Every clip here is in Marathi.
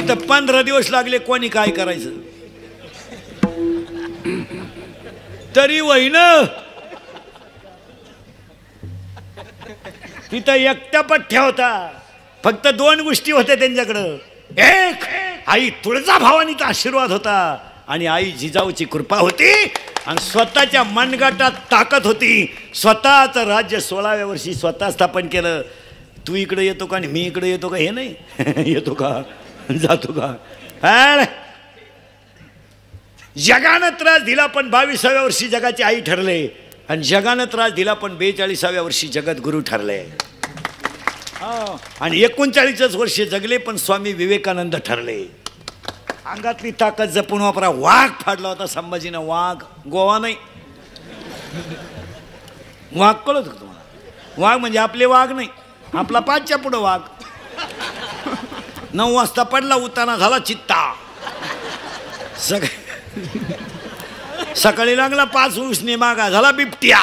तिथं 15 दिवस लागले, कोणी काय करायचं तरी वहीन तिथं एकटा पठ्ठ्या होता. फक्त 2 गोष्टी होत्या त्यांच्याकडं. एक आई तुळजाभवानीचा आशीर्वाद होता आणि आई जिजाऊची कृपा होती आणि स्वतःच्या मनगटात ताकद होती. स्वतःचं राज्य 16व्या वर्षी स्वतः स्थापन केलं. तू इकडे येतो का आणि मी इकडे येतो का हे नाही येतो का जातो का. जगानं त्रास दिला पण 22व्या वर्षी जगाची आई ठरले आणि जगानं त्रास दिला पण 42व्या वर्षी जगद्गुरू ठरले आणि 39च वर्षे जगले पण स्वामी विवेकानंद ठरले. अंगातली ताकद जपून वापरा. वाघ फाडला होता संभाजीनं. वाघ गोवा नाही, वाघ कळत होतं तुम्हाला. वाघ म्हणजे आपले वाघ नाही, आपला 5च्या पुढं वाघ. 9 वाजता पडला, उताना झाला चित्ता. सकाळी लागला 5 उसने मागा, झाला बिबट्या.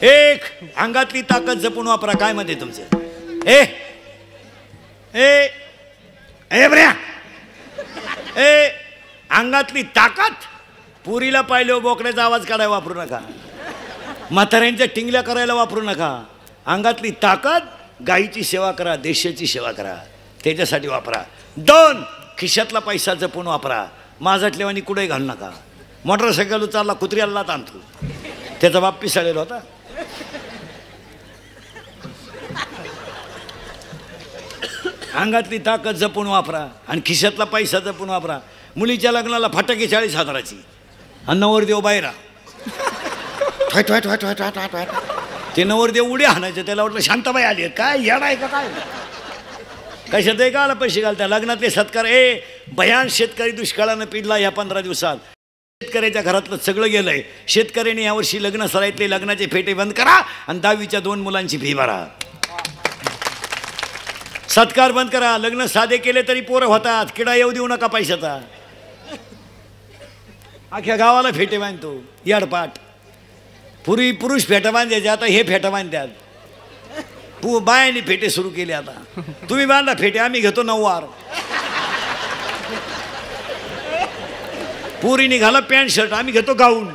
एक अंगातली ताकद जपून वापरा. काय मध्ये तुमचं ए ए ए बऱ्या ए अंगातली ताकद. पुरीला पाहिलं बोकड्याचा आवाज काढायला वापरू नका, म्हाताऱ्यांच्या टिंगल्या करायला वापरू नका. अंगातली ताकद गायीची सेवा करा, देशाची सेवा करा, त्याच्यासाठी वापरा. 2 खिशातला पैसा जपून वापरा. माझाटलेवानी कुठे घालू नका. मोटरसायकल चालला कुत्र्याला ताणतो, त्याचा बाप पिसाळलेला होता. अंगातली ताकद जपून वापरा आणि खिशातला पैसा जपून वापरा. मुलीच्या लग्नाला फटाके 40,000ची आणि नवरदेव बाहेरा ते नवरदेव उड्या हाणायचे. त्याला वाटलं शांताबाई आली काय येड आहे का काय, कशात आहे का आला पैसे घालता. लग्नातले सत्कार. भयान शेतकरी दुष्काळानं पिडला या 15 दिवसात. शेतकऱ्याच्या घरातलं सगळं गेलंय. शेतकऱ्याने यावर्षी लग्न सराईतले लग्नाचे फेटे बंद करा आणि 10वीच्या 2 मुलांची फी भरा. सत्कार बंद करा. लग्न साधे केले तरी पोरं होतात. किडा येऊ देऊ नका पैशाचा. अख्ख्या गावाला फेटे बांधतो याडपाट. पूर्वी पुरुष फेटा बांधायचे, आता हे फेटा बांधतात. बायाने फेटे सुरू केले. आता तुम्ही बांधा फेटे, आम्ही घेतो 9 वार. पुरी निघाला पॅन्ट शर्ट, आम्ही घेतो गाऊन,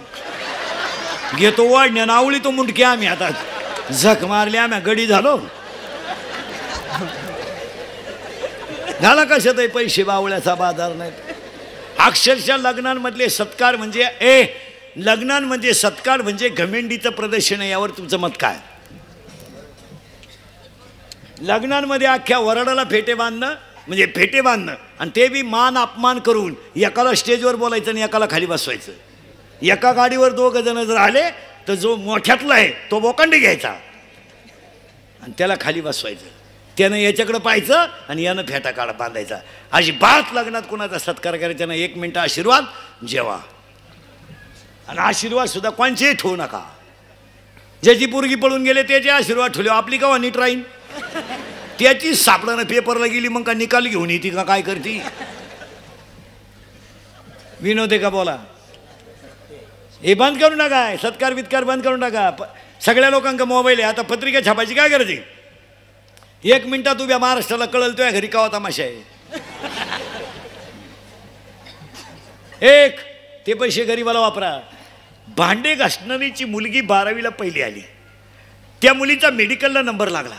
घेतो वाढण्या नावळी तो मुंडके. आम्ही आता झक मारली, आम्ही गडी झालो. झाला कशात पैसे बावळ्याचा बाजार नाही. अक्षरशः लग्नांमधले सत्कार म्हणजे लग्नांमध्ये सत्कार म्हणजे घमेंडीचं प्रदर्शन आहे. यावर तुमचं मत काय. लग्नांमध्ये अख्ख्या वराडाला फेटे बांधणं म्हणजे फेटे बांधणं आणि ते बी मान अपमान करून. एकाला स्टेजवर बोलायचं आणि एकाला खाली बसवायचं. एका गाडीवर 2 जण जर आले तर जो मोठ्यातला आहे तो बोकांडी घ्यायचा आणि त्याला खाली बसवायचं. त्यानं याच्याकडं पाहायचं आणि यानं फेटा काढा बांधायचा. अजिबात लग्नात कोणाचा सत्कार करायचा नाही. 1 मिनिट आशीर्वाद जेवा आणि आशीर्वाद सुद्धा कोणचेही ठेवू नका. ज्याची पोरगी पळून गेले त्याचे आशीर्वाद ठेवले. आपली का नीट राहीन. त्याची सापडानं पेपरला गेली मग का निकाल घेऊन येते का काय करते. विनोद आहे का बोला. हे बंद करू नका. सत्कार बित्कार बंद करू नका. सगळ्या लोकांका मोबाईल आहे. आता पत्रिका छापायची काय गरज आहे. 1 मिनिटात उभ्या महाराष्ट्राला कळल तुझ्या घरी कावा तमाशा आहे. ते पैसे गरीबाला वापरा. भांडे घासणारीची मुलगी 12वीला पहिली आली. त्या मुलीचा मेडिकलला नंबर लागला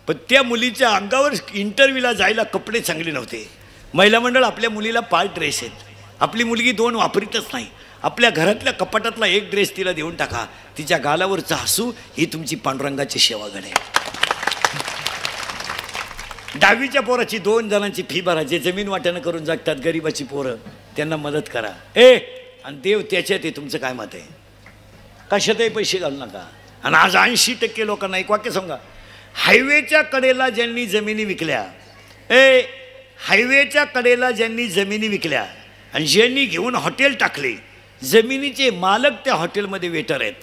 पण त्या मुलीच्या अंगावर इंटरव्ह्यूला जायला कपडे चांगले नव्हते. महिला मंडळ आपल्या मुलीला 5 ड्रेस आहेत. आपली मुलगी 2 वापरीतच नाही. आपल्या घरातल्या कपाटातला 1 ड्रेस तिला देऊन टाका. तिच्या गालावरचं हसू ही तुमची पांडुरंगाची सेवा घडे. 10वीच्या पोराची 2 जणांची फी भरायची. जमीन वाट्यानं करून जगतात गरीबाची पोरं, त्यांना मदत करा. आणि देव त्याच्यात आहे. तुमचं काय मत आहे. कशातही पैसे घालू नका. आणि आज 80% लोकांना एक वाक्य सांगा. हायवेच्या कडेला ज्यांनी जमिनी विकल्या, हायवेच्या कडेला ज्यांनी जमिनी विकल्या आणि ज्यांनी घेऊन हॉटेल टाकले, जमिनीचे मालक त्या हॉटेलमध्ये वेटर आहेत.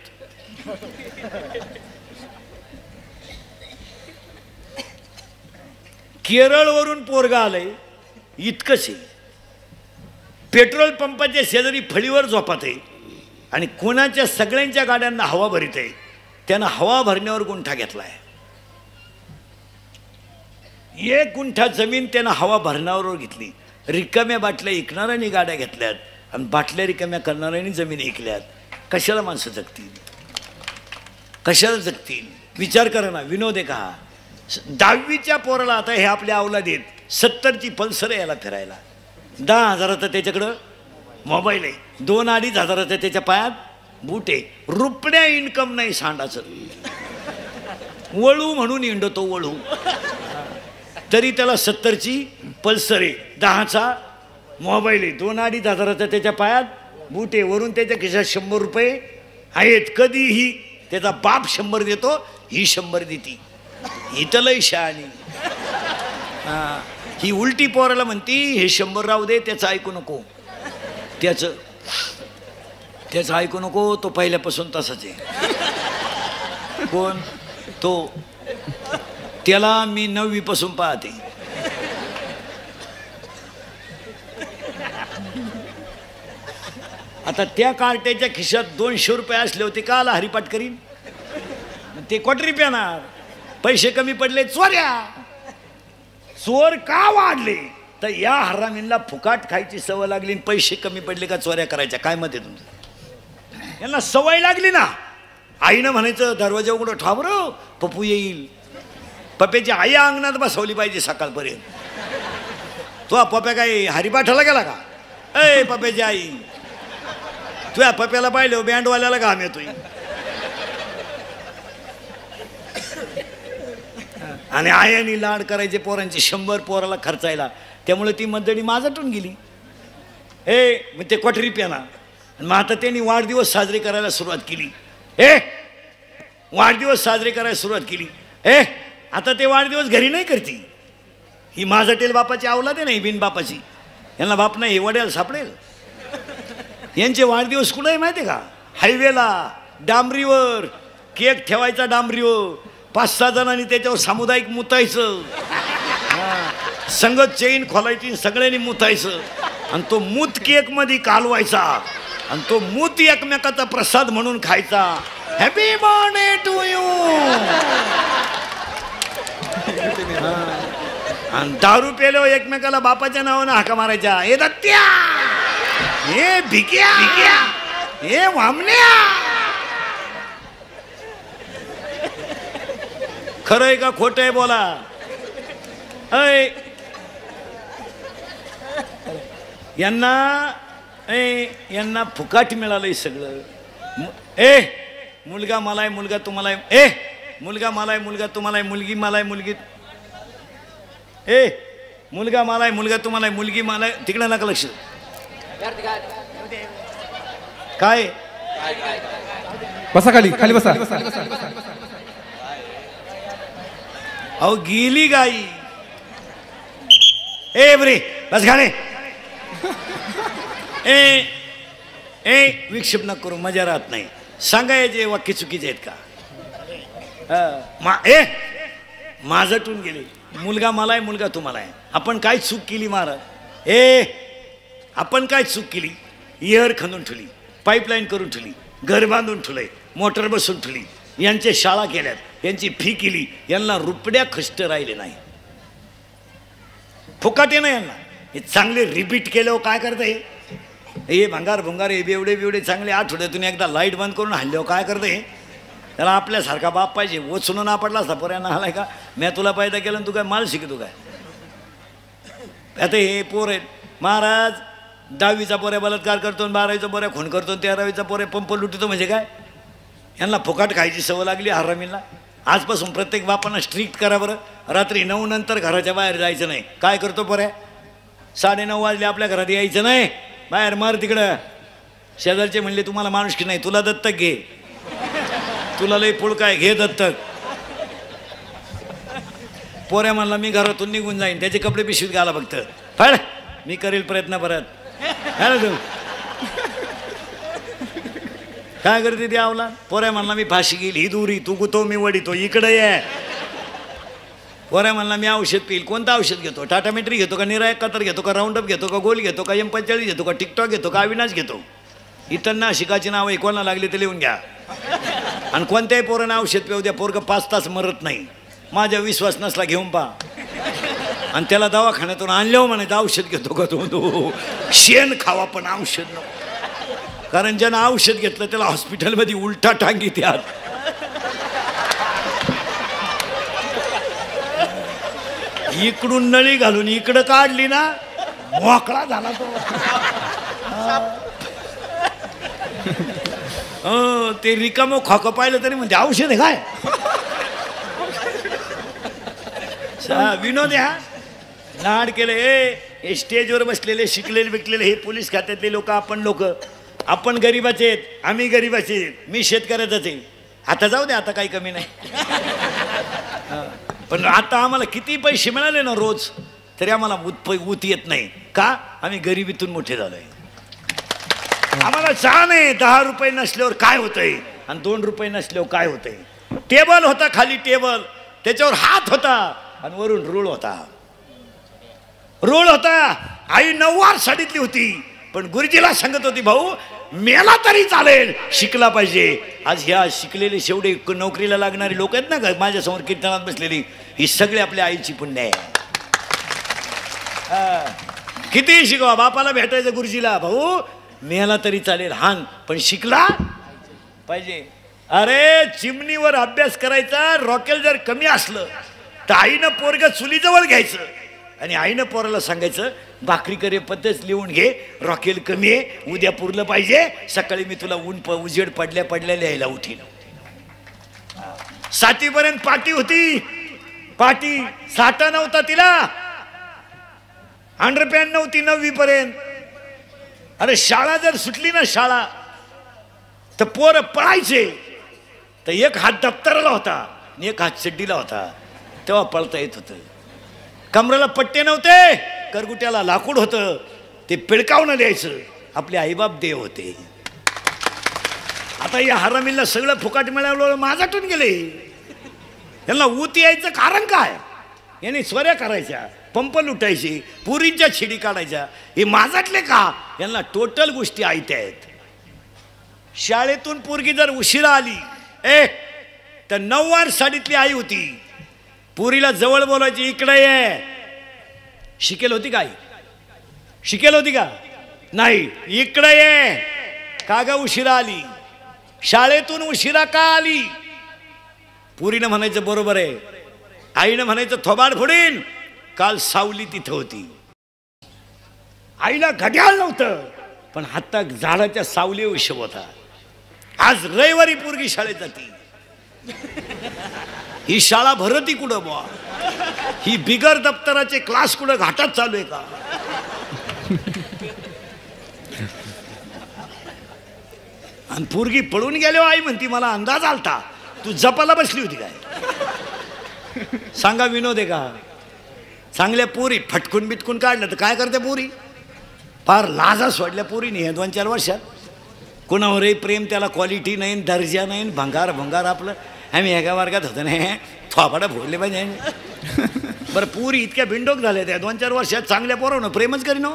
केरळवरून पोरगा आलंय इतकंच आहे. पेट्रोल पंपाच्या शेजारी फळीवर झोपत आहे आणि कोणाच्या सगळ्यांच्या गाड्यांना हवा भरीत आहे. त्यानं हवा भरण्यावर गुंठा घेतलाय. 1 गुंठा जमीन त्यानं हवा भरणावर घेतली. रिकाम्या बाटल्या ऐकणाऱ्यांनी गाड्या घेतल्यात आणि बाटल्या रिकाम्या करणाऱ्यांनी जमीन ऐकल्यात. कशाला माणसं जगतील? कशाला जगतील? विचार करा ना. विनोद आहे का? 10वीच्या पोराला आता हे आपल्या अवलादीत 70ची पल्सर याला फिरायला, 10,000चा त्याच्याकडं मोबाईल आहे, 2-2.5 हजाराचा त्याच्या पायात बूट आहे, रुपड्या इन्कम नाही सांडाचं. वळू म्हणून इंडतो वळू, तरी त्याला 70ची पल्सर आहे, 10चा मोबाईल आहे, 2-2.5 हजाराचा त्याच्या पायात बूट आहे, वरून त्याच्या खिशात 100 रुपये आहेत. कधीही त्याचा बाप 100 देतो, ही 100 देती. ही तर लय शहाणी. ही उलटी पोराला म्हणती हे 100 राहू दे, त्याचं ऐकू नको, त्याचं ऐकू नको, तो पहिल्यापासून तसाच आहे. कोण तो? त्याला मी 9वी पासून पाहते. आता त्या कार्ट्याच्या खिशात 200 रुपये असले होते, का आला हरिपाठ करीन? ते क्वार्टरी पेणार. पैसे कमी पडले, चोऱ्या. चोर का वाढले? तर या हरामींना फुकाट खायची सवय लागली, पैसे कमी पडले का चोऱ्या करायच्या. काय मत आहे तुमचं? यांना सवय लागली ना. आईनं म्हणायचं दरवाजा उघडं ठेवा बरं, पप्पू येईल. पप्प्याची आई अंगणात बसवली पाहिजे सकाळपर्यंत. तो पप्प्या काय हरिपाठाला गेला का? ए पप्प्याची आई, तुझ्या पप्प्याला पाहिलं बँडवाल्याला घाम येतोय. आणि आयानी लाड करायचे पोरांची, 100 पोराला खर्चायला. त्यामुळे ती मंडळी माझ्यातून गेली. मग ते क्वार्टरी प्याना. मग आता त्यांनी वाढदिवस साजरे करायला सुरुवात केली. वाढदिवस साजरे करायला सुरुवात केली. आता ते वाढदिवस घरी नाही करती. ही माझटेल बापाची अवलाद आहे, नाही बिन बापाची. यांना बाप नाही, हे वड्याला सापडेल. यांचे वाढदिवस कुठे माहिती आहे का? हायवेला, डांबरीवर केक ठेवायचा, डांबरीवर 5-6 जणांनी त्याच्यावर सामुदायिक मुतायचं, संगत चेन खोलायची, सगळ्यांनी मुतायचं, आणि तो मूत केक मध्ये कालवायचा, आणि तो मूत एकमेकाचा प्रसाद म्हणून खायचा. Happy birthday to you. आणि दारू पेलो एकमेकाला बापाच्या नावानं हाका मारायच्या. हे दत्त्या, हे भिक्या, हे वामण्या. खरं आहे का खोटं आहे बोला. यांना फुकाट मिळालंय सगळं. मुलगा मला आहे, मुलगा तुम्हाला आहे. मुलगा मला आहे, मुलगा तुम्हाला आहे. मुलगी मला आहे, मुलगी. मुलगा मला आहे, मुलगा तुम्हाला आहे. मुलगी मला आहे. तिकडे नका लक्ष. काय बसा खाली, खाली बसा. अहो गेली गाई. बरे बस खाणे. विक्षेप न करू, मजा राहत नाही. सांगायचे वाक्य चुकीचे आहेत का? माझटून गेले. मुलगा मला आहे, मुलगा तुम्हाला आहे. आपण काय चूक केली महाराज? आपण काय चूक केली? इयर खणून ठेवली, पाईपलाईन करून ठेवली, घर बांधून ठेवलंय, मोटर बसून ठेवली, यांचे शाळा केल्यात, यांची फी केली. यांना रुपड्या खष्ट राहिले नाही. फुकाटे नाही यांना. हे चांगले रिपीट केल्यावर काय करतं? हे भंगार भुंगार, हे बेवडे चांगले आठवड्यातून एकदा लाईट बंद करून हल्ल्यावर काय करतं? हे त्याला आपल्यासारखा बाप पाहिजे. ओचून ना पडला असता पर्यानं आलाय का? मी तुला पैदा केलं आणि तू काय माल शिकतो काय? आता हे पोर आहेत महाराज. 10वीचा पोऱ्या बलात्कार करतो, 12वीचा पोऱ्या खून करतो, 13वीचा पोऱ्या पंप लुटतो. म्हणजे काय? यांना फुकाट खायची सवय लागली हरामींना. आजपासून प्रत्येक बापांना स्ट्रिक्ट करा बरं. रात्री 9 नंतर घराच्या बाहेर जायचं नाही. काय करतो पोऱ्या? 9:30 वाजले आपल्या घरात यायचं नाही. बाहेर मार तिकडं. शेजारचे म्हणले तुम्हाला माणूस की नाही, तुला दत्तक घे, तुला लई पुळकाय, घे दत्तक. पोऱ्या म्हणला मी घरातून निघून जाईन, त्याचे कपडे पिशवीत घाला फक्त. फळ मी करेल प्रयत्न परत. तू काय करते ते आवला? पोऱ्या म्हणला मी फाशी घेईल, ही दुरी, तू गुतो मी वडितो, इकडे ये. पोऱ्या म्हणला मी औषध पिईल. कोणतं औषध घेतो? टाटा मेट्री घेतो का, निरायक कातर घेतो का, राऊंडअप घेतो का, गोल घेतो का, M45 घेतो का, टिकटॉक घेतो का, अविनाश घेतो? इतरना शिकाची नावं कोणाला लागली ते लिहून घ्या. आणि कोणत्याही पोरांना औषध पिऊ द्या, पोरगं 5 तास मरत नाही. माझा विश्वास नसला घेऊन पहा. आणि त्याला दवाखान्यातून आणल्यावर म्हणायचं औषध घेतो का तो शेण खावा पण औषध नको, कारण ज्यानं औषध घेतलं त्याला हॉस्पिटलमध्ये उलटा टांगी त्यात. इकडून नळी घालून इकडं काढली ना मोकळा झाला तो. ते रिकामं खोकं पाहिलं तरी म्हणजे औषध आहे काय. विनोद हा लाड केले. हे स्टेजवर बसलेले शिकलेले विकलेले हे पोलीस खात्यातले लोक, आपण गरीबाचे आहेत, आम्ही गरीबाचे आहेत, मी शेतकऱ्याचाच आहे. आता जाऊ दे, आता काही कमी नाही. पण आता आम्हाला किती पैसे मिळाले ना रोज तरी आम्हाला ऊत येत नाही. का? आम्ही गरिबीतून मोठे झालोय. आम्हाला छान आहे. 10 रुपये नसल्यावर काय होतंय आणि 2 रुपये नसल्यावर काय होतंय. टेबल होता, खाली टेबल, त्याच्यावर हात होता आणि वरून रूळ होता. आई 9वार साडीतली होती, पण गुरुजीला सांगत होती, भाऊ मेला तरी चालेल, शिकला पाहिजे. आज ह्या शिकलेले शेवटे नोकरीला लागणारी लोक आहेत ना माझ्यासमोर कीर्तनात बसलेली, ही सगळी आपल्या आईची पुण्य आहे. किती शिकवा, बापाला भेटायचं गुरुजीला, भाऊ मेला तरी चालेल हान, पण शिकला पाहिजे. अरे चिमणीवर अभ्यास करायचा, रॉकेल जर कमी असलं तर आईनं पोरग चुलीजवळ घ्यायचं आणि आईनं पोराला सांगायचं, भाकरी करे पद्धत लिहून घे, रॉकेल कमी आहे, उद्या पुरलं पाहिजे, सकाळी मी तुला उजेड पडल्या लिहायला उठीन. 7वी पर्यंत पाटी होती, पाटी साठा नव्हता तिला, अंडरपॅन्ट नव्हती 9वी पर्यंत. अरे शाळा जर सुटली ना शाळा तर पोरं पळायचे, तर एक हात दप्तराला होता आणि एक हात चड्डीला होता, तेव्हा पळता येत होतं. कमरेला पट्टे नव्हते, करगुट्याला लाकूड होतं, ते पिळकावून द्यायचं. आपले आईबाप देव होते. आता या हरामीला सगळं फुकाट मिळालं, माझ्यातून गेले. यांना ऊत यायचं कारण काय? यांनी स्वऱ्या करायच्या, पंप लुटायचे, पुरींच्या छिडी काढायच्या, हे माझ्यातले का? यांना टोटल गोष्टी ऐकत्या आहेत. शाळेतून पोरगी जर उशिरा आली तर 9वार साडीतली आई होती, पुरीला जवळ बोलायची, इकडे ये. शिकेल होती काय? शिकेल होती का? नाही. इकडे ये. का ग उशिरा आली? शाळेतून उशिरा का आली? पुरीनं म्हणायचं बरोबर आहे, आईनं म्हणायचं थोबाड फोडीन, काल सावली तिथं होती. आईला घड्याळ नव्हतं पण हातात झाडाच्या सावली हिशोब होता. आज रविवारी पोरगी शाळेत जाती, ही शाळा भरती कुठं बुवा? ही बिगर दप्तराचे क्लास कुठं घाटात चालू आहे का? आणि पोरगी पळून गेल्यावर आई म्हणती, मला अंदाज आलता तू जपाला बसली होती काय? सांगा विनोद आहे का? चांगल्या पोरी फटकून बिटकून काढलं तर काय करते पोरी? फार लाजा सोडल्या पोरीने हे 2-4 वर्षात. कोणावरही प्रेम, त्याला क्वालिटी नाही, दर्जा नाही, भंगार आपलं. आम्ही एका वर्गात होतो ना, थोपाडा फोडले पाहिजे. बरं पोरी इतक्या बिंडोक झाल्या त्या 2-4 वर्षात, चांगल्या पोरावं प्रेमच करीन.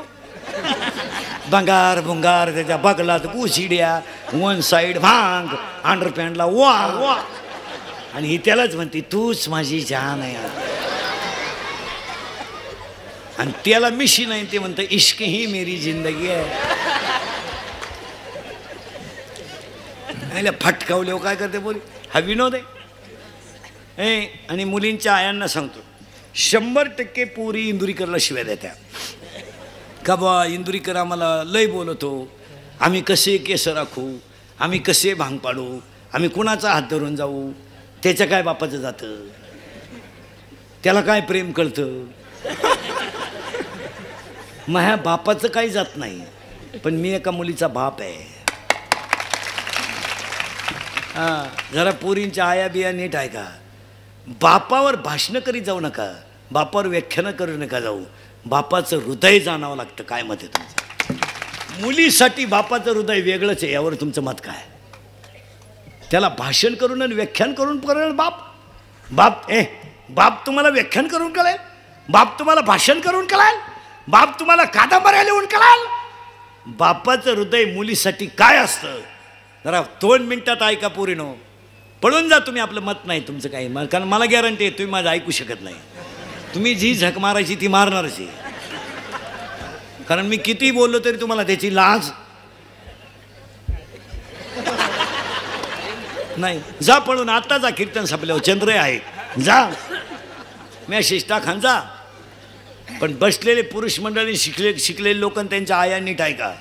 भंगार त्याच्या बगलात कुशिड्या, 1 साईड भांग, अंडरपॅन्टला वा, आणि ही त्यालाच म्हणते तूच माझी जान आहे. आणि त्याला मिशी नाही, ते म्हणतं इश्क ही मेरी जिंदगी आहे. फटकावले काय करते बोली. हा विनोद आहे. आणि मुलींच्या आयांना सांगतो, 100% पोरी इंदुरीकरला शिव्या देत्या का बा, इंदुरीकर आम्हाला लय बोलतो, आम्ही कसे केस राखू, आम्ही कसे भांग पाडू, आम्ही कुणाचा हात धरून जाऊ, त्याच्या काय बापाचं जातं, त्याला काय प्रेम कळतं. माझ्या बापाचं काही जात नाही, पण मी एका मुलीचा बाप आहे. जरा पोरींच्या आया बिया नीट आहे का? बापावर भाषणं करीत जाऊ नका, बापावर व्याख्यानं करू नका जाऊ. बापाचं हृदय जाणावं लागतं. काय मत आहे तुमचं? मुलीसाठी बापाचं हृदय वेगळंच आहे, यावर तुमचं मत काय? त्याला भाषण करून आणि व्याख्यान करून कळेल बाप? बाप तुम्हाला व्याख्यान करून कळेल? बाप तुम्हाला भाषण करून कळेल? बाप तुम्हाला कादंबऱ्या लिहून कळेल? बापाचं हृदय मुलीसाठी काय असतं जरा 2 मिनिटात ऐका पोरीनो. पळून जा तुम्ही, आपलं मत नाही तुमचं काही, कारण मला गॅरंटी आहे तुम्ही माझं ऐकू शकत नाही. तुम्ही जी झक मारायची ती मारणारच आहे, कारण मी किती बोललो तरी तुम्हाला त्याची लाज नाही. जा पळून, आता जा, कीर्तन संपल्यावर चंद्र आहे, जा मी शिष्टा खान जा. पण बसलेले पुरुष मंडळी, शिकलेले लोक आणि त्यांच्या आया नीट आहे का?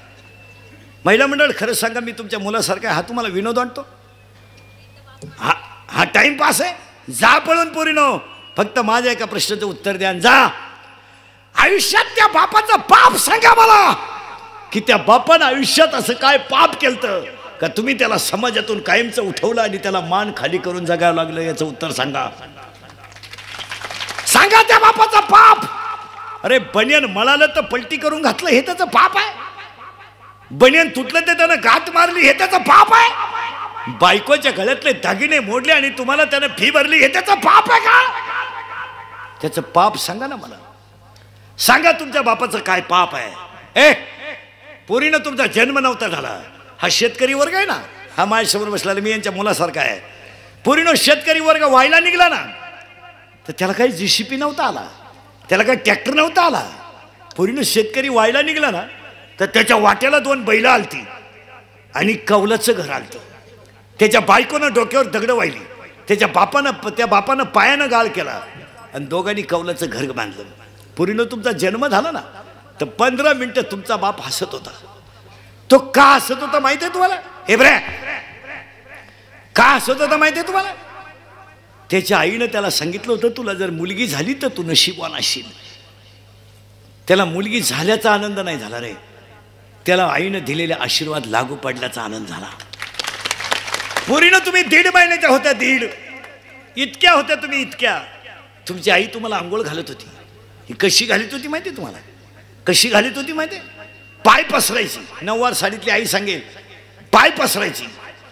महिला मंडळ, खरंच सांगा, मी तुमच्या मुलासारखा हा तुम्हाला विनोद वाटतो? हा टाइमपास आहे? जा पळून पोरीनो, फक्त माझ्या एका प्रश्नाचं उत्तर द्या, जा. आयुष्यात त्या बापाचं पाप सांगा मला, की त्या बापानं आयुष्यात असं काय पाप केलं का तुम्ही त्याला समाजातून कायमचं उठवलं आणि त्याला मान खाली करून जगावं लागलं? याचं उत्तर सांगा. सांगा त्या बापाचं पाप. अरे बनियन मळालं तर पलटी करून घातलं हे त्याचं पाप आहे? बनियन तुटलं तर त्यानं गाठ मारली हे त्याचं पाप आहे? बायकोच्या गळ्यातले दागिने मोडले आणि तुम्हाला त्यानं फी भरली हे त्याचं पाप आहे का? त्याचं पाप सांगा ना मला. सांगा तुमच्या बापाचं काय पाप आहे? पोरीनं तुमचा जन्म नव्हता झाला. हा शेतकरी वर्ग आहे ना, हा माझ्यासमोर बसलेला मी यांच्या मुलासारखा आहे. पोरीनं शेतकरी वर्ग व्हायला निघला ना, तर त्याला काही जीसीपी नव्हता आला, त्याला काही ट्रॅक्टर नव्हता आला. पोरीनं शेतकरी व्हायला निघला ना, तर त्याच्या वाट्याला 2 बैलं आलती आणि कौलाचं घर आलतं. त्याच्या बायकोनं डोक्यावर दगड वाहिली, त्या बापानं पायानं गाळ केला आणि दोघांनी कौलाचं घर बांधलं. पोरीनं तुमचा जन्म झाला ना, तर 15 मिनिटं तुमचा बाप हसत होता. तो का हसत होता माहिती आहे तुम्हाला? का हसत होता माहिती आहे तुम्हाला? त्याच्या आईनं त्याला सांगितलं होतं, तुला जर मुलगी झाली तर तू नशीबवान असशील. त्याला मुलगी झाल्याचा आनंद नाही झाला रे, त्याला आईनं दिलेले आशीर्वाद लागू पडल्याचा आनंद झाला. पोरीनं तुम्ही 1.5 महिन्याच्या होत्या, 1.5 इतक्या होत्या तुम्ही, इतक्या. तुमची आई तुम्हाला आंघोळ घालत होती. ही कशी घालत होती माहिती आहे तुम्हाला? कशी घालत होती माहिती आहे? पाय पसरायची, 9 वार साडीतली आई सांगेल, पाय पसरायची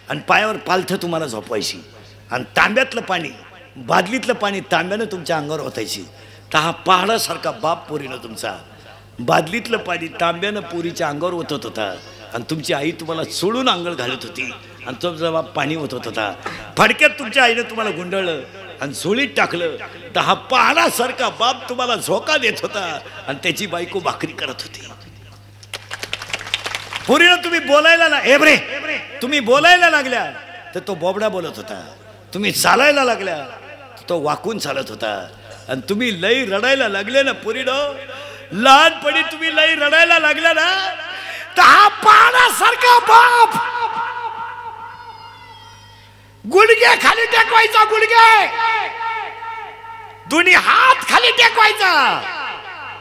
आणि पायावर पालथं तुम्हाला झोपवायची आणि तांब्यातलं पाणी, बादलीतलं पाणी तांब्यानं तुमच्या अंगावर ओतायची. तर हा पहाडासारखा बाप पोरीनं तुमचा बादलीतलं पाणी तांब्यानं पोरीच्या अंगावर ओतत होता आणि तुमची आई तुम्हाला सोडून आंघोळ घालत होती आणि तुमचा बाप पाणी ओतत होता. फडक्यात तुमच्या आईनं तुम्हाला गुंडाळलं आणि झोळीत टाकलं, तर हा पहाडासारखा बाप तुम्हाला झोका देत होता आणि त्याची बायको भाकरी करत होती. पोरीनं तुम्ही बोलायला ना, तुम्ही बोलायला लागल्या तर तो बोबडा बोलत होता. तुम्ही चालायला लागल्या तो वाकून चालत होता. आणि तुम्ही लई रडायला लागले ना पोरीनं, लहानपणी तुम्ही लई रडायला लागल्या ना, तर हा पहाडासारखा बाप गुडघे खाली टेकवायचा, गुडघे दोन्ही हात खाली टेकवायचा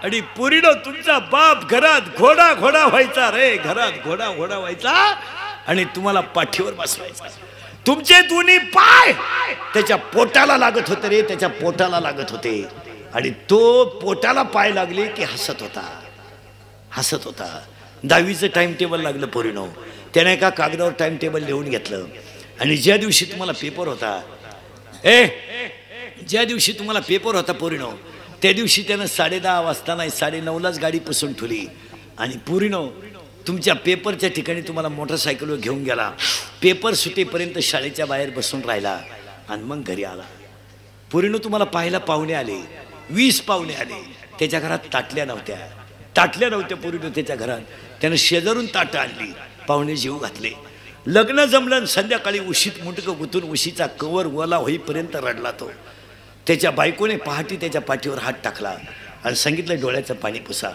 आणि पोरीनं तुमचा बाप घरात घोडा व्हायचा रे, घरात घोडा व्हायचा आणि तुम्हाला पाठीवर बसवायचा. तुमचे दोन्ही पाय त्याच्या पोटाला लागत होते रे, त्याच्या पोटाला लागत होते आणि तो पोटाला पाय लागले की हसत होता. 10वीचं टाइम टेबल लागलं पोरीनो. त्याने एका कागदावर टाइम टेबल लिहून घेतलं आणि ज्या दिवशी तुम्हाला पेपर होता पोरीनो, त्या दिवशी त्यानं 10:30 वाजता नाही 9:30लाच गाडी पुसून ठेवली आणि पोरीनो तुमच्या पेपरच्या ठिकाणी तुम्हाला मोटरसायकलवर घेऊन गेला. पेपर सुटेपर्यंत शाळेच्या बाहेर बसून राहिला आणि मग घरी आला. पोरीनो तुम्हाला पाहायला पाहुणे आले, 20 पाहुणे आले. त्याच्या घरात ताटल्या नव्हत्या पोरीनो त्याच्या घरात. त्यानं शेजारून ताटं आणली, पाहुणे जेवू घातले. लग्न जमलं, संध्याकाळी उशीत मुंडकं गुंतून उशीचा कवर ओला होईपर्यंत रडला तो. त्याच्या बायकोने पहाटे त्याच्या पाठीवर हात टाकला आणि सांगितलं डोळ्याचं पाणी पुसा.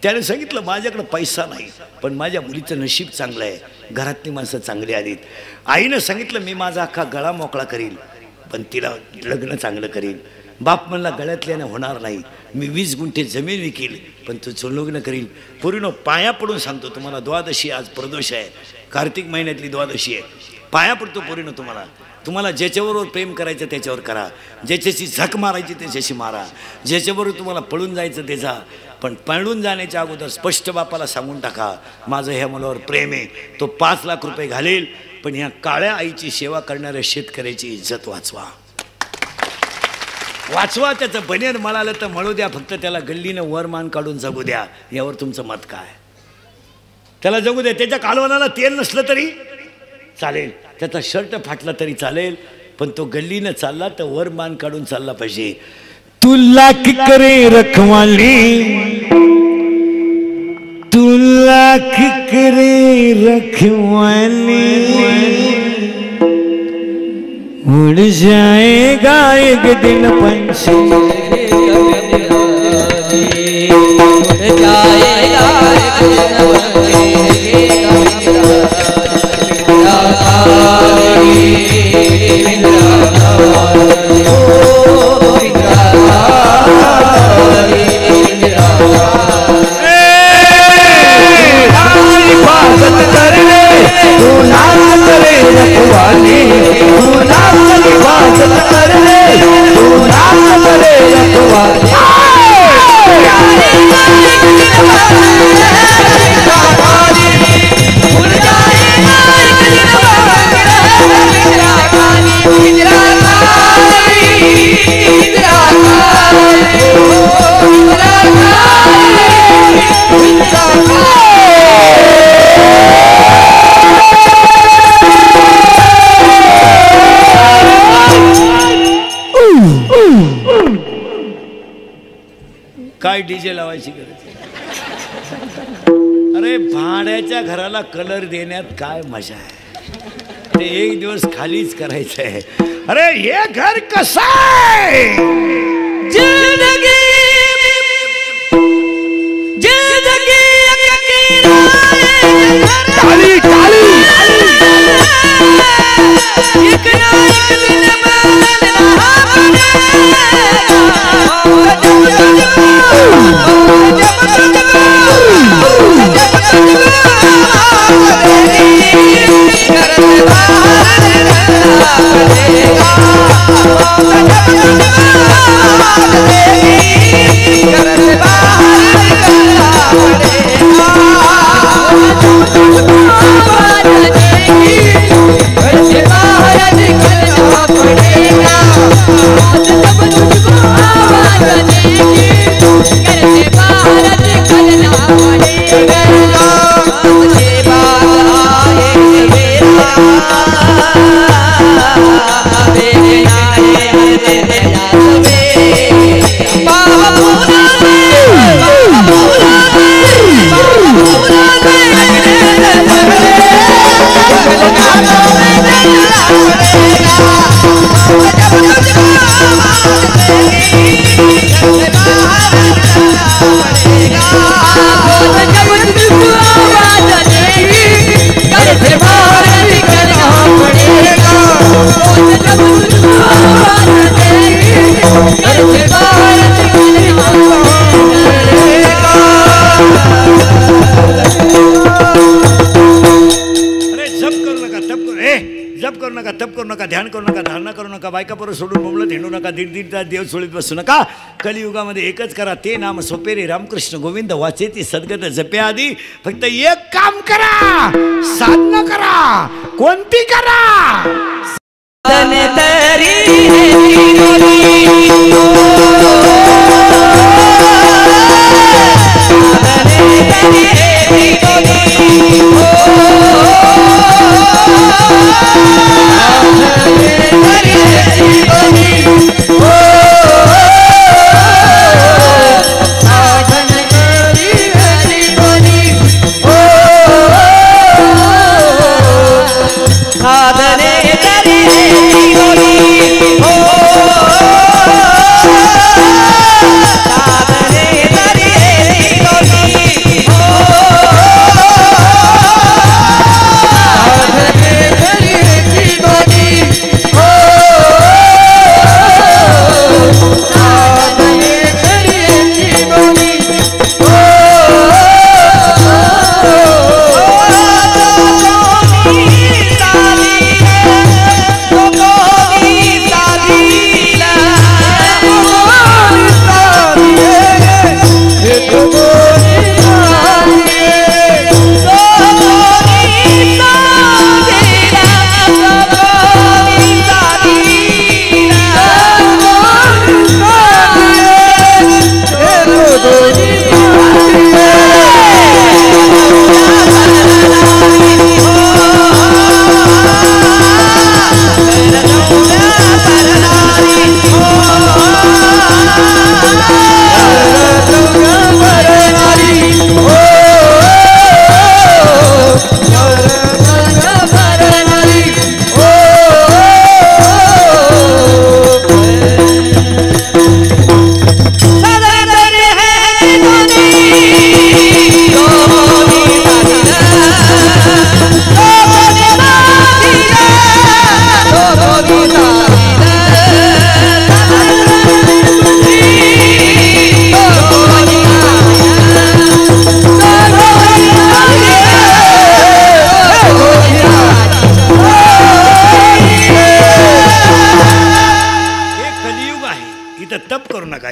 त्याने सांगितलं माझ्याकडे पैसा नाही, पण माझ्या मुलीचं नशीब चांगलं आहे, घरातली माणसं चांगली आलीत. आईनं सांगितलं मी माझा अख्खा गळा मोकळा करील, पण तिला लग्न चांगलं करील. बाप म्हणला गळ्यातल्यानं होणार नाही, मी 20 गुंठे जमीन विकील, पण तू लग्न करील. पोरीनो पाया पडून सांगतो तुम्हाला, द्वादशी आज प्रदोष आहे, कार्तिक महिन्यातली द्वादशी आहे. पाया पडतो पोरीनो तुम्हाला ज्याच्याबरोबर प्रेम करायचं त्याच्यावर करा, ज्याच्याशी झक मारायची त्याच्याशी मारा, ज्याच्याबरोबर तुम्हाला पळून जायचं त्याचा. पण पळून जाण्याच्या अगोदर स्पष्ट बापाला सांगून टाका माझं ह्या मुलावर प्रेम आहे. तो 5 लाख रुपये घालेल, पण ह्या काळ्या आईची सेवा करणाऱ्या शेतकऱ्याची इज्जत वाचवा. त्याचं बनियन मळालं तर मळू द्या, फक्त त्याला गल्लीनं वर मान काढून जगू द्या. यावर तुमचं मत काय? त्याला जगू द्या, त्याच्या कालवनाला तेल नसलं तरी चालेल, त्याचा शर्ट फाटला तरी चालेल, पण तो गल्लीनं चालला तर वर मान काढून चालला पाहिजे. तू लाख करे रखवाली, तू लाख करे रखवाली, उड़ जाएगा एक दिन पंछी, उड़ जाएगा हिफाजत कर ले तू नाम करे रखवाली, तू नाम हिफाजत कर ले तू नाम करे रखवाली। काय डीजे लावायची गरज? अरे भाड्याच्या घराला कलर देण्यात काय मजा आहे, ते एक दिवस खालीच करायचं आहे. अरे हे घर कसं आहे? जिंदगी जिंदगी काली काली एक ना एक दिन बदलना तप करू नका, ध्यान करू नका, धारणा करू नका, बायका परत सोडून बोंबलत हिंडू नका, दीड दीड तास देव सोडीत बसू नका. कलियुगामध्ये एकच करा, ते नाम सोपेरे रामकृष्ण गोविंद वाचे ती सद्गत जपे आधी. फक्त एक काम करा, साधना करा. कोणती करा? Oh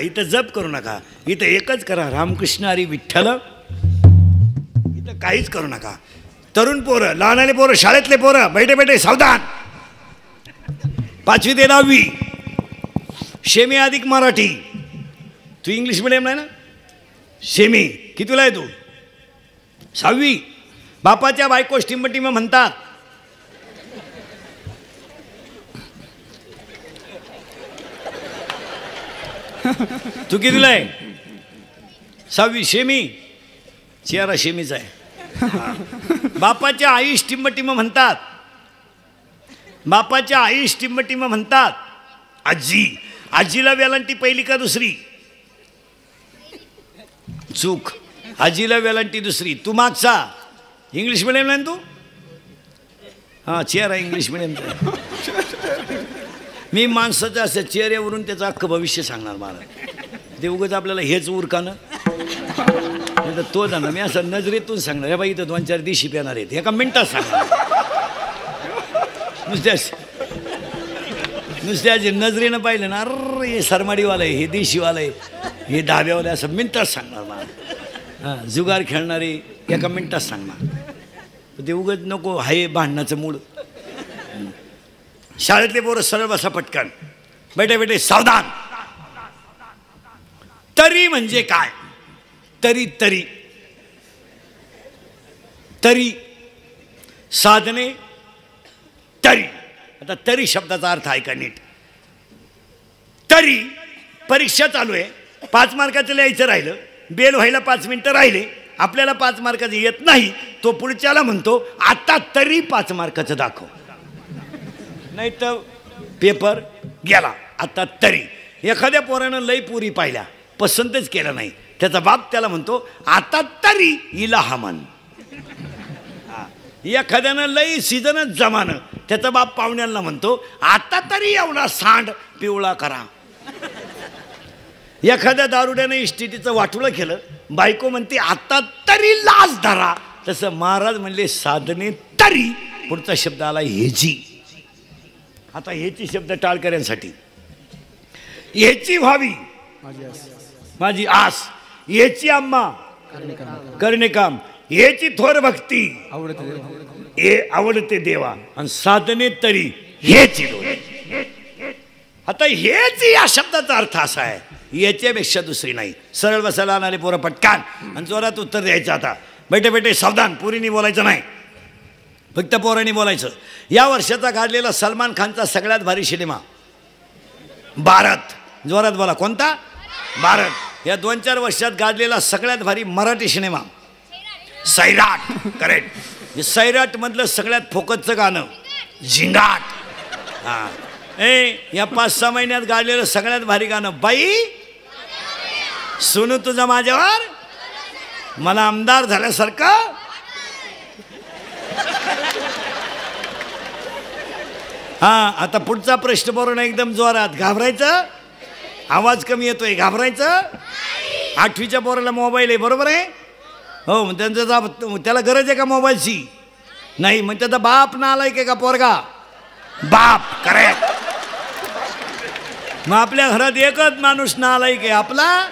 इथं जप करू नका, इथं एकच करा, रामकृष्ण हरी विठ्ठल. इथं काहीच करू नका. तरुण पोरं, लहानाले पोरं, शाळेतले पोरं, बैठे बैठे सावधान. 5वी ते 9वी सेमी अधिक मराठी. तू इंग्लिश मिडियम नाही ना? सेमी कितीला आहे तू? 6वी. बापाच्या बायको टिंबटिंब म्हणतात. तू कितीला आहे? 6वी. सेमी. चेहरा सेमीचा आहे. बापाच्या आई टिंबटिंब म्हणतात. बापाच्या आई टिंबटिंब म्हणतात. आजी. आजीला वेलांटी पहिली का दुसरी? चूक. आजीला वेलांटी दुसरी. तू मागचा. इंग्लिश मिडियम नाही तू? हां, चेहरा इंग्लिश मिडियमचा. मी माणसाच्या अशा चेहऱ्यावरून त्याचं अख्खं भविष्य सांगणार मला. ते उगाच आपल्याला हेच उरकानं नाही तर तो जाणार. मी असं नजरेतून सांगणार, हे बाई इथं 2-4 दिवशी येणार आहेत, एका मिनिटात सांगणार. नुसत्या जे नजरेनं पाहिलं ना, अरे हे सरमाडीवालं आहे, हे देशीवालं आहे, हे धाब्यावाले, असं मिनिटात सांगणार मला. हां, जुगार खेळणारे एका मिनिटात सांगणार. ते उगाच नको हाय भांडणाचं मूळ. शाळेतले पोरं सरळ बसा पटकन, बैठे बैठे सावधान. तरी म्हणजे काय? तरी तरी तरी साधने तरी. आता तरी शब्दाचा अर्थ ऐका नीट. तरी परीक्षा चालू आहे, 5 मार्काचं लिहायचं राहिलं, बेल व्हायला 5 मिनिटं राहिले, आपल्याला 5 मार्काचं येत नाही, तो पुढच्याला म्हणतो आता तरी 5 मार्काचं दाखव, नाही तर पेपर गेला. आता तरी. एखाद्या पोरानं लई पुरी पाहिल्या, पसंतच केलं नाही, त्याचा बाप त्याला म्हणतो आता तरी हिला हा म्हण. एखाद्यानं लई सीजनच जमानं, त्याचा बाप पाहुण्यांना म्हणतो आता तरी एवढा सांड पिवळा करा. एखाद्या दारुड्यानं इस्टेटीचं वाटुळं केलं, बायको म्हणते आता तरी लाज धरा. तसं महाराज म्हणले साधने तरी. पुढचा शब्द आला हेची. आता हेची शब्द टाळकऱ्यांसाठी. हेची व्हावी माझी आस, हेची आम्हा करणे काम, हेची थोर भक्ती हे आवडते देवा, आणि साधने तरी हेची. आता हेच या शब्दाचा अर्थ असा आहे, याच्यापेक्षा दुसरी नाही. सरळ बसायला आणणारे पोरं पटकान आणि जोरात उत्तर द्यायचं. आता बैठे बैठे सावधान. पुरीनी बोलायचं नाही, फक्त पोरांनी बोलायचं. या वर्षाचा गाजलेला सलमान खानचा सगळ्यात भारी सिनेमा भारत. जोरात बोला. कोणता? भारत. या 2-4 वर्षात गाजलेला सगळ्यात भारी मराठी सिनेमा सैराट. करेक्ट. सैराट मधलं सगळ्यात फोकसचं गाणं झिंगाट. हां. या 5-6 महिन्यात गाजलेलं सगळ्यात भारी गाणं बाई सुनू तुझं माझ्यावर, मला आमदार झाल्यासारखं. हां. आता पुढचा प्रश्न बरोबर एकदम जोरात. घाबरायचं? आवाज कमी येतोय. घाबरायचं? 8वीच्या पोराला मोबाईल आहे, बरोबर आहे? हो. मग त्यांचा त्याला गरज आहे का मोबाईलची? नाही. मग त्याचा बाप नालायक का पोरगा? बाप. करेक्ट. मग आपल्या घरात एकच माणूस नालायक आहे, आपला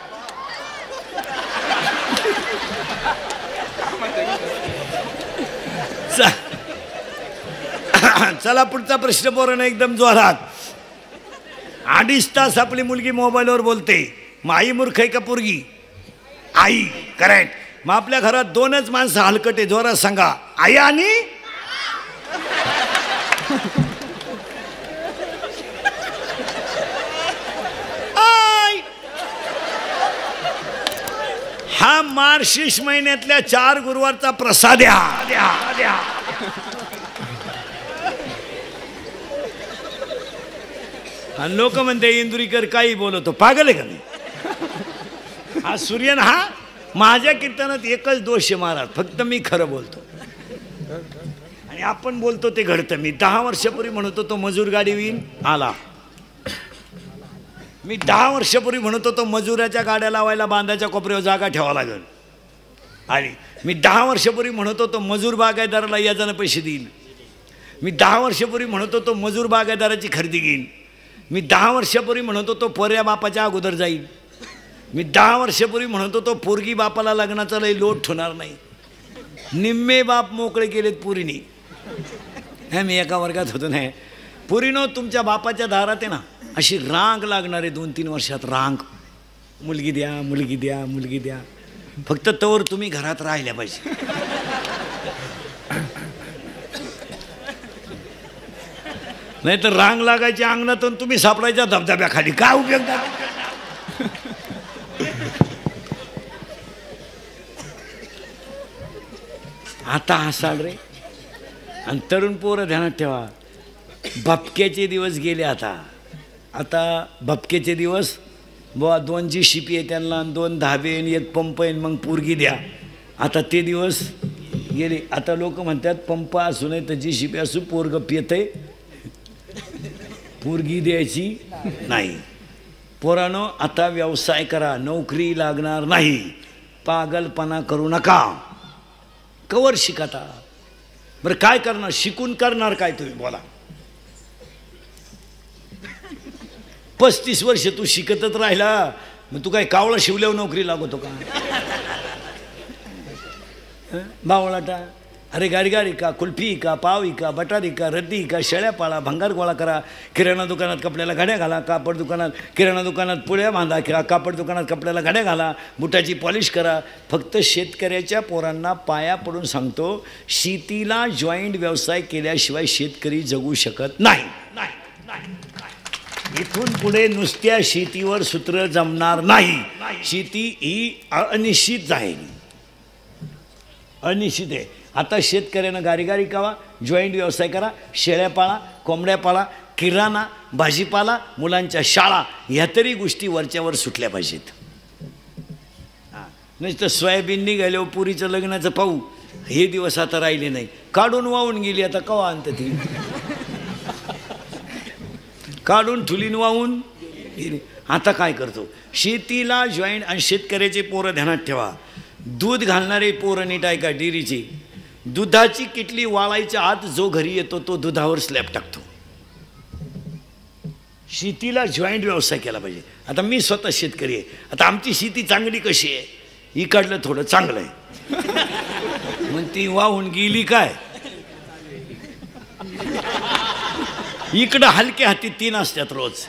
चला पुढचा प्रश्न पोरांना एकदम जोरात. 2.5 तास आपली मुलगी मोबाईलवर बोलते, मग आई मूर्ख आहे का पोरगी? आई. करेक्ट. मग आपल्या घरात 2च माणसं हलकटे. जोरात सांगा. आई आणि आई. हा मार्गशीर्ष महिन्यातल्या 4 गुरुवारचा प्रसाद द्या. आणि लोक म्हणते इंदुरीकर काही बोलतो, पागल आहे का मी? हा सूर्यन. हा माझ्या कीर्तनात एकच दोष आहे महाराज, फक्त मी खरं बोलतो आणि आपण बोलतो ते घडतं. मी 10 वर्षापूर्वी म्हणतो तो मजूर गाडी येईन, आला. मी 10 वर्षापूर्वी म्हणतो तो मजुराच्या गाड्या लावायला बांधाच्या कोपऱ्यावर जागा ठेवावं लागेल, आणि मी 10 वर्षापूर्वी म्हणतो तो मजूर बागायतदाराला याजानं पैसे देईल. मी 10 वर्षापूर्वी म्हणतो तो मजूर बागायतदाराची खरेदी घेईल. मी 10 वर्षापूर्वी म्हणतो तो पोऱ्या बापाच्या अगोदर जाईल. मी 10 वर्षापूर्वी म्हणत होतो पोरगी बापाला लग्नाचा लय लोट होणार नाही. निम्मे बाप मोकळे केलेत पुरीनी. हे मी एका वर्गात होतो नाही. पुरीनो तुमच्या बापाच्या दारात आहे ना अशी रांग लागणार आहे 2-3 वर्षात रांग. मुलगी द्या, मुलगी द्या, मुलगी द्या. फक्त तवर तुम्ही घरात राहिल्या पाहिजे. नाही तर रांग लागायची अंगणातून तुम्ही सापडायच्या धबधब्याखाली. काय उपयोग झाला. आता हसाल रे. आणि तरुण पोरं ध्यानात ठेवा, भपक्याचे दिवस गेले. आता भपक्याचे दिवस बुवा 2 JCP आहे त्यांना, 2 धाबे, 1 पंप आहे, मग पोरगी द्या. आता ते दिवस गेले. आता लोक म्हणतात पंप असू नये तर JCP असू, पोरग पियतय, पोरगी द्यायची नाही. पोरानो आता व्यवसाय करा, नोकरी लागणार नाही. पागलपणा करू नका. कवर शिकता. बरं काय करणार, शिकून करणार काय तुम्ही बोला. 35 वर्ष तू शिकतच राहिला, मग तू काय कावळा शिवल्यावर नोकरी लागतो का. बावळाटा. अरे गाडी का, कुल्फी का, पावी का, बटारी का, रद्दी का, शेळ्या पाळा, भंगार गोळा करा, किराणा दुकानात कपड्याला घड्या घाला, कापड दुकानात किराणा दुकानात पुळ्या बांधा, किंवा कापड दुकानात कपड्याला घड्या घाला, बुटाची पॉलिश करा. फक्त शेतकऱ्याच्या पोरांना पाया पडून सांगतो, शेतीला जॉईंट व्यवसाय केल्याशिवाय शेतकरी जगू शकत नाही. इथून पुढे नुसत्या शेतीवर सूत्र जमणार नाही. शेती ही अनिश्चित जाईल, अनिश्चित आहे. आता शेतकऱ्यानं गारी कावा, जॉईंट व्यवसाय करा, शेळ्या पाळा, कोंबड्या पाळा, किराणा, भाजीपाला, मुलांच्या शाळा, ह्या तरी गोष्टी वरच्यावर सुटल्या पाहिजेत. नुसतं सोयाबीन निघाल्यावर पुरीचं लग्नाचं पाहू, हे दिवस आता राहिले नाही. काढून वाहून गेली, आता कवा आणत ती. काढून ठुलीन वाहून गेली. आता काय करतो, शेतीला जॉईंट. आणि शेतकऱ्याचे पोरं ध्यानात ठेवा, दूध घालणारे पोरं नीट आहे का, डेअरीची दुधाची किटली वाळायच्या आत जो घरी येतो तो दुधावर स्लॅब टाकतो. शेतीला जॉईंट व्यवसाय केला पाहिजे. आता मी स्वतः शेतकरी आहे. आता आमची शेती चांगली कशी आहे, इकडलं थोडं चांगलं आहे, मग ती वाहून गेली काय. इकडं हलक्या हाती 3 असतात रोज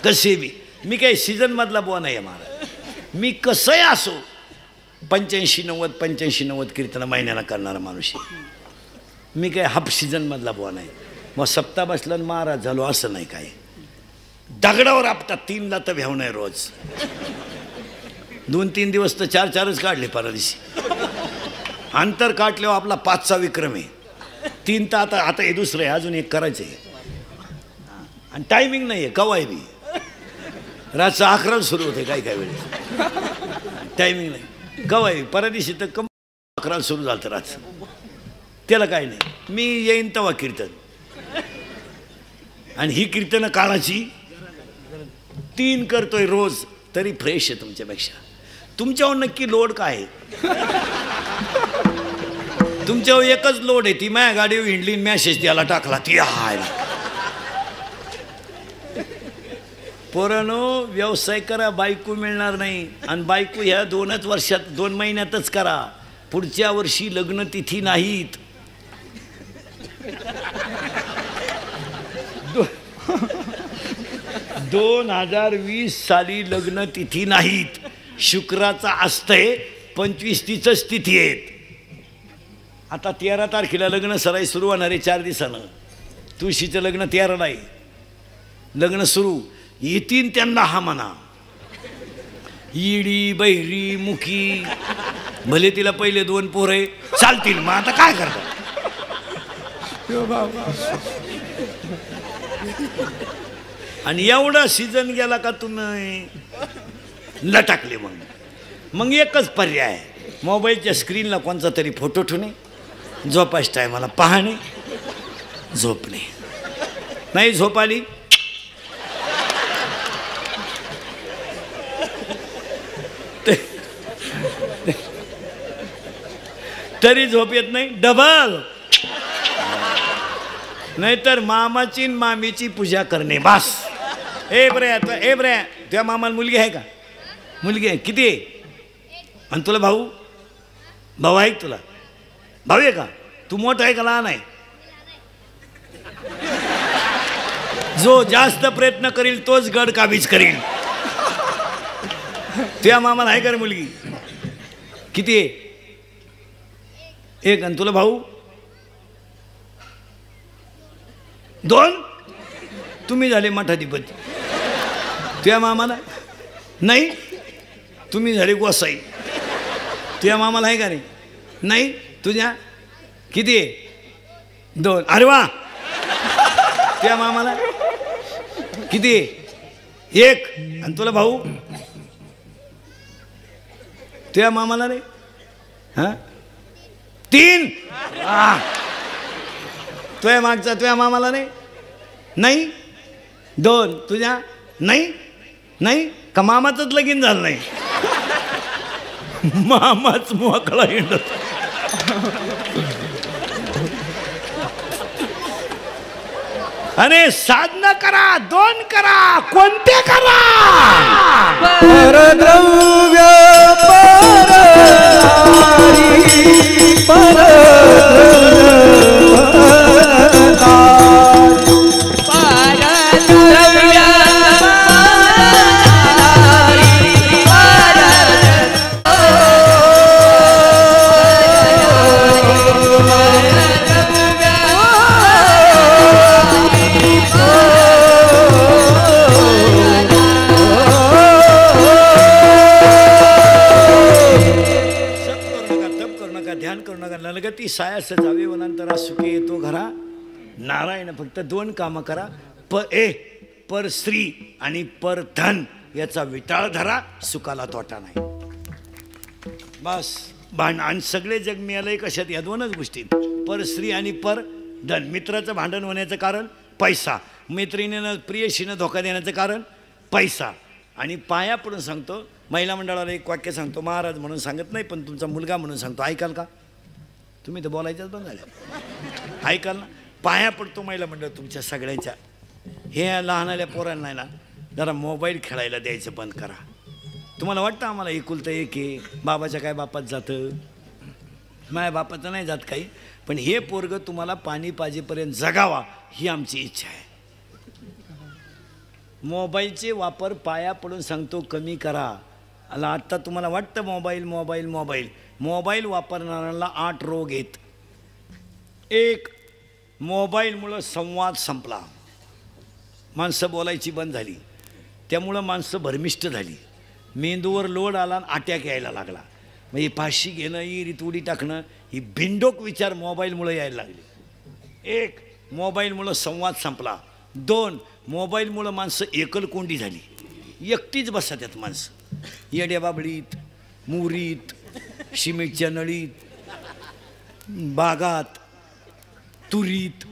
कसे बी. मी काही सीझन मधला बुवा नाही आहे महाराज. मी कसंही असो 85-90 कीर्तन महिन्याला करणारा माणूस आहे. मी काय हाफ सीझन मधला बुवा नाही. मग सप्ताह बसला महाराज झालो असं नाही. काय दगडावर आपतात 3ला तर भ्याव नाही रोज. 2-3 दिवस तर 4-4च काढले परदिवशी. अंतर काटल्यावर आपला 5चा विक्रम आहे. 3 तर आता हे दुसरं आहे, अजून एक करायचं आहे. आणि टायमिंग नाही आहे कवाय बी. रातचं 11ला सुरू होते काय वेळेस. टायमिंग नाही कवाय. परदिवशी तर 11ला सुरू झालं रातचं. त्याला काय नाही, मी येईन तेव्हा कीर्तन. आणि ही कीर्तनं काळाची 3 करतोय रोज, तरी फ्रेश आहे तुमच्यापेक्षा. तुमच्यावर नक्की लोड काय आहे. तुमच्यावर एकच लोड आहे, ती माझ्या गाडीवर हिंडली, मॅसेज त्याला टाकला, ती हाय. पोरांनो व्यवसाय करा, बायको मिळणार नाही. आणि बायको ह्या 2च वर्षात 2 महिन्यातच करा. पुढच्या वर्षी लग्न तिथी नाहीत. 2020 साली लग्न तिथी नाहीत. शुक्राचा असतंय 25-30च तिथी आहेत. आता 13 तारखेला लग्न सराई सुरू होणार आहे 4 दिवसानं. तुळशीचं लग्न 13ला आहे. लग्न सुरू येतीन त्यांना हा म्हणा. इडी बहिरी मुखी, भले तिला पहिले 2 पोरं चालतील. मग आता काय करतात. आणि एवढा सीझन गेला का तुम्ही लटाकले. मग एकच पर्याय आहे, मोबाईलच्या स्क्रीनला कोणता तरी फोटो ठेवणे, झोपायच्या टायमाला पाहणे, झोपणे. नाही झोप आली तरी झोप येत नाही, डबल. नाहीतर मामाची मामीची पूजा करणे. बस. ए बरे तुझ्या मामाला मुलगी आहे का. मुलगी आहे. किती आहे? आणि तुला भाऊ? भाऊ आहे तुला? भाऊ आहे का? तू मोठा आहे का लहान आहे? जो जास्त प्रयत्न करील तोच गड काबीज करील. तुझ्या मामाला आहे का रे मुलगी? किती आहे? एक. आणि तुला भाऊ? 2. तुम्ही झाले मठाधिपती. तुझ्या मामाला नाही? तुम्ही झाले गोसाई. तुझ्या मामाला आहे का रे? नाही. तुझ्या किती आहे? 2. अरे वा. तुझ्या मामाला किती आहे? 1. आणि तुला भाऊ? तुझ्या मामाला रे? हां 3. तुझ्या मागचा तुझ्या मामाला रे? नाही. 2. तुझ्या? नाही. नाही का मामाचंच लगीन झालं नाही? मामाच मोकळा हिंडत. अरे साधना करा, 2 करा, कोणते करा? परद्रव्य ती सायास जावे वनांतरा सुखे येतो घरा. नारायण फक्त 2 कामं करा. पर स्त्री आणि पर धन याचा विटाळ धरा, सुखाला तोटा नाही. बस भांड. आणि सगळे जग मिळालंय कशात? या 2च गोष्टीत, पर स्त्री आणि पर धन. मित्राचं भांडण होण्याचं कारण पैसा, मैत्रिणीनं प्रियशीनं धोका देण्याचं कारण पैसा. आणि पाया पडून सांगतो, महिला मंडळाला एक वाक्य सांगतो, महाराज म्हणून सांगत नाही पण तुमचा मुलगा म्हणून सांगतो, ऐकाल का? तुम्ही तर बोलायच्याच बंद झाल्या. ऐकाल ना? पाया पडतो महिला मंडळ तुमच्या सगळ्यांच्या. हे लहानाल्या पोरांना नाही ना जरा मोबाईल खेळायला द्यायचं बंद करा. तुम्हाला वाटतं आम्हाला एकुलतं एक आहे, बाबाच्या काय बापात जातं? माझ्या बापाचं नाही जात काही, पण हे पोरगं तुम्हाला पाणी पाजेपर्यंत जगावा ही आमची इच्छा आहे. मोबाईलचे वापर पाया पडून सांगतो कमी करा. आत्ता तुम्हाला वाटतं मोबाईल मोबाईल मोबाईल मोबाईल वापरणाऱ्यांना 8 रोग आहेत. 1. मोबाईलमुळं संवाद संपला, माणसं बोलायची बंद झाली, त्यामुळं माणसं भरमिष्ट झाली, मेंदूवर लोड आला आणि अटॅक यायला लागला. मग ही फाशी घेणं, इरीत उडी टाकणं, ही भिंडोक विचार मोबाईलमुळं यायला लागले. 1. मोबाईलमुळं संवाद संपला. 2. मोबाईलमुळं माणसं एकलकोंडी झाली, एकटीच बसतात माणसं, येड्या बाबडीत, मुरीत, शिमेटच्या नळीत, बागात, तुरीत.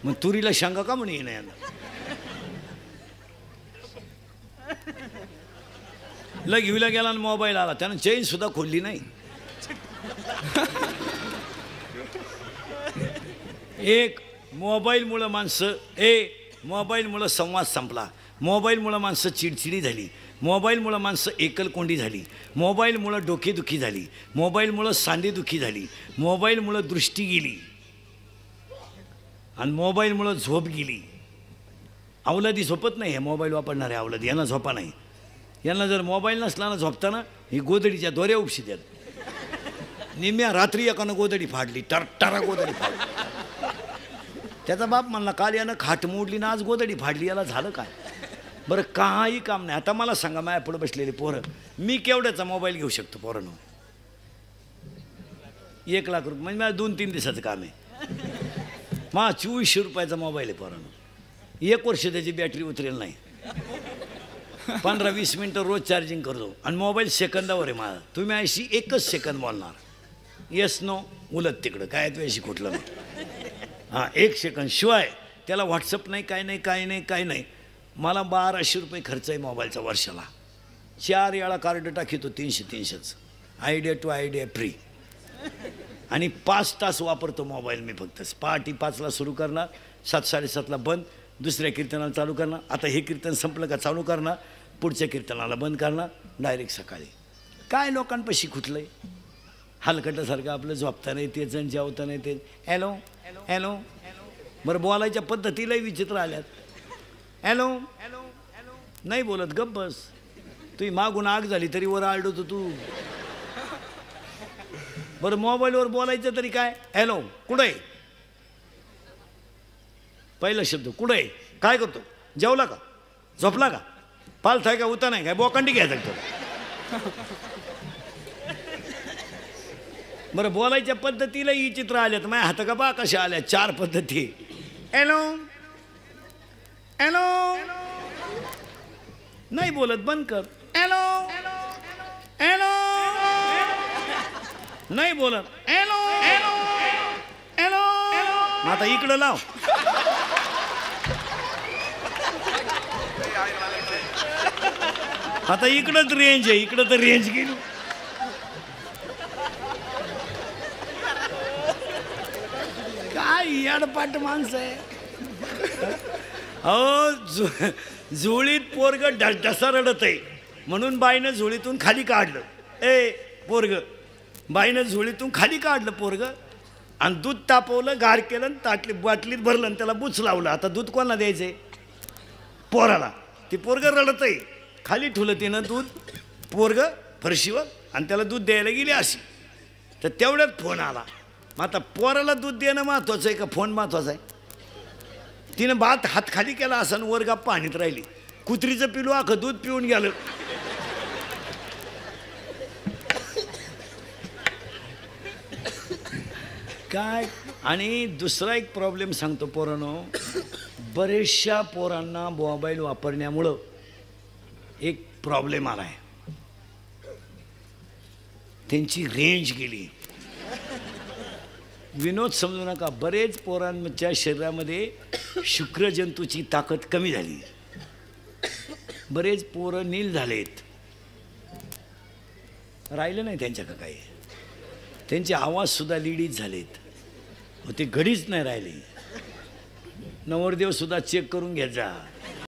मग तुरीला शांगा का म्हणे येणं यांना? घेऊला गेला आणि मोबाईल आला, त्यानं चेन सुद्धा खोलली नाही. 1. मोबाईलमुळं माणसं मोबाईलमुळं संवाद संपला, मोबाईलमुळं माणसं चिडचिडी झाली, मोबाईलमुळं माणसं एकलकोंडी झाली, मोबाईलमुळं डोकेदुखी झाली, मोबाईलमुळं सांधेदुखी झाली, मोबाईलमुळं दृष्टी गेली आणि मोबाईलमुळं झोप गेली. अवलादी झोपत नाही, हे मोबाईल वापरणारे अवलादी, यांना झोपा नाही. यांना जर मोबाईल नसला ना झोपताना ही गोदडीच्या दोऱ्या उपशी द्या. निम्या रात्री एकानं गोदडी फाडली, टरटरा गोदडी फाडली. त्याचा बाप म्हणला काल यानं खाट मोडली ना आज गोदडी फाडली, याला झालं काय? बरं काही काम नाही. आता मला सांगा, माझ्या पुढे बसलेले पोरं, मी केवढ्याचा मोबाईल घेऊ शकतो पोरांनो? 1 लाख रुपये म्हणजे मला 2-3 दिवसाचं काम आहे. मा 2400 रुपयाचा मोबाईल आहे पोरांनो. 1 वर्ष त्याची बॅटरी उतरेल नाही. 15-20 मिनटं रोज चार्जिंग करतो आणि मोबाईल सेकंदावर आहे माझा. तुम्ही अशी 1च सेकंद बोलणार, येस नो उलट तिकडं काय तुझ्याशी कुठलं नाही. हां 1 सेकंद शिवाय त्याला व्हॉट्सअप नाही, काय नाही, काय नाही, काय नाही. मला 1200 रुपये खर्च आहे मोबाईलचा वर्षाला. 4 वेळा कार्ड टाकीतो 300-300च. Idea to Idea free. आणि 5 तास वापरतो मोबाईल मी फक्त. पहाटे 5ला सुरू करणार, 7-7:30ला बंद, दुसऱ्या कीर्तनाला चालू करणार. आता हे कीर्तन संपलं का चालू करणार, पुढच्या कीर्तनाला बंद करणार, डायरेक्ट सकाळी. काय लोकांपाशी खुटलंय हलकटासारखं, आपलं झोपता नाही तेच आणि जेवता नाही तेच. हॅलो हॅलो, बरं बोलायच्या पद्धतीलाही विचित्र आल्यात. हॅलो नाही बोलत, गप्प बस. तुही मागून आग झाली तरी वर आरडतो तू. बरं मोबाईलवर बोलायचं तरी काय, हॅलो कुठं आहे, पहिला शब्द कुठं आहे, काय करतो, जेवला का, झोपला का, पालथा आहे का, उता नाही काय, बोकांडी घ्यायचा तो. बरं बोलायच्या पद्धतीला ही चित्र आल्यात, माझ्या हात का बा कशा आल्या, 4 पद्धती. हॅलो हॅलो नाही बोलत, बंद कर. हॅलो हॅलो नाही बोलत. हॅलो हॅलो हॅलो, आता इकडं लाव. आता इकडंच रेंज आहे, इकडं तर रेंज गेली. काय याडपाट माणसं आहे. अहो झोळीत पोरग ढसा रडत आहे म्हणून बाईनं झोळीतून खाली काढलं. ए पोरग, बाईनं झोळीतून खाली काढलं पोरग आणि दूध तापवलं, गार केलं आणि बाटलीत भरलं आणि त्याला बुच लावलं. आता दूध कोणाला द्यायचंय, पोराला. ती पोरग रडत आहे, खाली ठुलं तिनं दूध पोरग फरशीवर आणि त्याला दूध द्यायला गेली अशी. तर तेवढ्यात फोन आला. मग आता पोराला दूध देणं महत्वाचं आहे का फोन महत्वाचा आहे. तिनं हात खाली केला असं वर गप्पा आणत राहिली. कुत्रीचं पिलू अख्खं दूध पिऊन गेलं. काय. आणि दुसरा एक प्रॉब्लेम सांगतो पोरांनो, बरेचशा पोरांना मोबाईल वापरण्यामुळं एक प्रॉब्लेम आला आहे, त्यांची रेंज गेली. विनोद समजू नका, बरेच पोरांच्या शरीरामध्ये शुक्रजंतूची ताकद कमी झाली. बरेच पोरं नील झालेत, राहिलं नाही त्यांच्या का काही. त्यांचे आवाजसुद्धा लिडीच झालेत, ते घडीच नाही राहिले. नवरदेव सुद्धा चेक करून घ्यायचा.